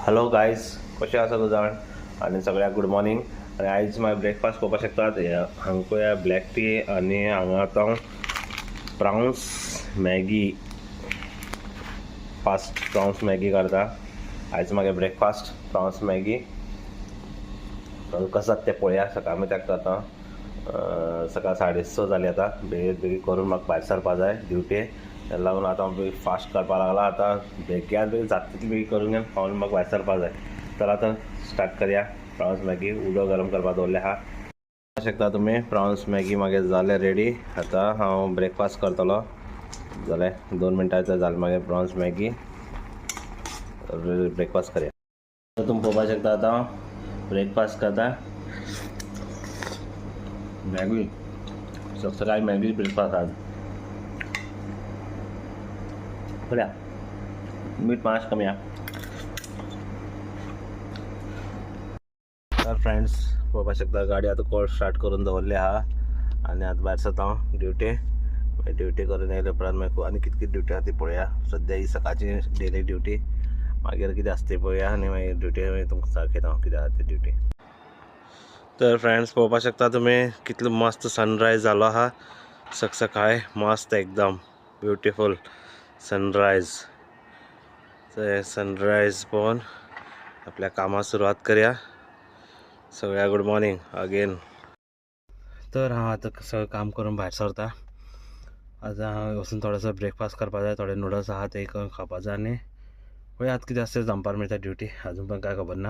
Hello guys, कशें आसा तूं जाण आनी सगळ्याक गुड मॉर्निंग. आनी आयज माय ब्रेकफास्ट पळोवपाक शकतात. हांगा ब्लॅक टी आनी हांगा आतां prawns Maggi, fast prawns Maggi करता. आयज मागे ब्रेकफास्ट प्रावन्स मॅगी कसं तें पळया. सकाळ मागीर तेका आतां सकाळ 6:30 जाली. आतां बेगीन बेगीन करून म्हाका भायर सरपा जाय ड्युटी. तेका लागून आतां हांव फास्ट करपा लागला. आतां बेग्यान बेगीन जाता तितली बेगीन करून घेवन पावून म्हाका भायर सरपा जाय. तर आतां स्टार्ट करया. प्रावन्स मॅगी उदक गरम करपाक दवरलें आहा. शकता तुमी प्रावन्स मॅगी मागे जालें रेडी. आतां हांव ब्रेकफास्ट करतलो. जालें 2 मिनटांचो जालें मागीर प्रावन्स मॅगी ब्रेकफास्ट करया. तुमी पळोवपाक शकता आतां ब्रेकफास्ट करता मॅगी. सकाळी मॅगी ब्रेकफास्ट आज बऱ्या. मीठ मातशें कमी आहा. तर फ्रेंड्स पळोवपाक शकता गाडी आतां कोल्ड स्टार्ट करून दवरली आहा आनी आतां भायर सरता हांव ड्युटी करून येयले उपरांत मागीर आनी कितें ड्युटी आहा ती पळोवया. सद्या ही सकाळची डेली ड्युटी, मागीर कितें आसता ती पळोवया आनी मागीर ड्युटी तुमकां दाखयता हांव कितें आहा ती ड्युटी. तर फ्रेंड्स पळोवपाक शकता तुमी कितलो मस्त सनरायज जालो आहा. सकाळी मस्त एकदम ब्युटिफूल सनरायज. सनरायज पळोवन आपल्या कामाक सुरवात करया. सगळ्या गुड मॉर्निंग अगेन. तर हांव आतां सगळें काम करून भायर सरता. आतां हांव वचून थोडोसो ब्रेकफास्ट करपा जाय. थोडे नुडल्स आहा ते खावपा जाय आनी पळय आतां कितें आसता जमपार मेळटा ड्युटी. आजून पण कांय खबर ना.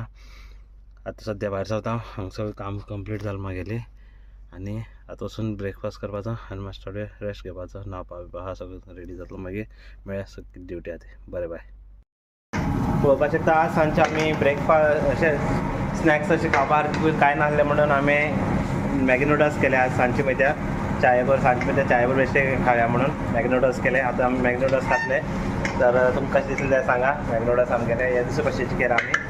आतां सद्या भायर सरता. हांगा सगळें काम कंप्लीट जालें म्हागेली आनी आतां वचून ब्रेकफास्ट करपाचो आनी मातशें थोडें रेस्ट घेवपाचो. न्हावपा बिवपा आहा सगळें रेडी जातलो. मागीर मेळया सगळी ड्युटी आहा ती. बरें बाय. पळोवपाक शकता आज सांजचे आमी ब्रेकफास्ट अशें स्नॅक्स अशें खावपाक कांय नासलें म्हणून हांवें मॅगी नूडल्स केले आज सांजचे पळय चाये बरोबर. सांजचे पळय चाये बरोबर बेश्टे खावया म्हणून मॅगी नूडल्स केले. आतां आमी मॅगी नूडल्स खातले. तर तुमकां कशें दिसलें तें सांगा. मॅगी नूडल्स आमगेले ह्या दिसा भशेचे केला आमी.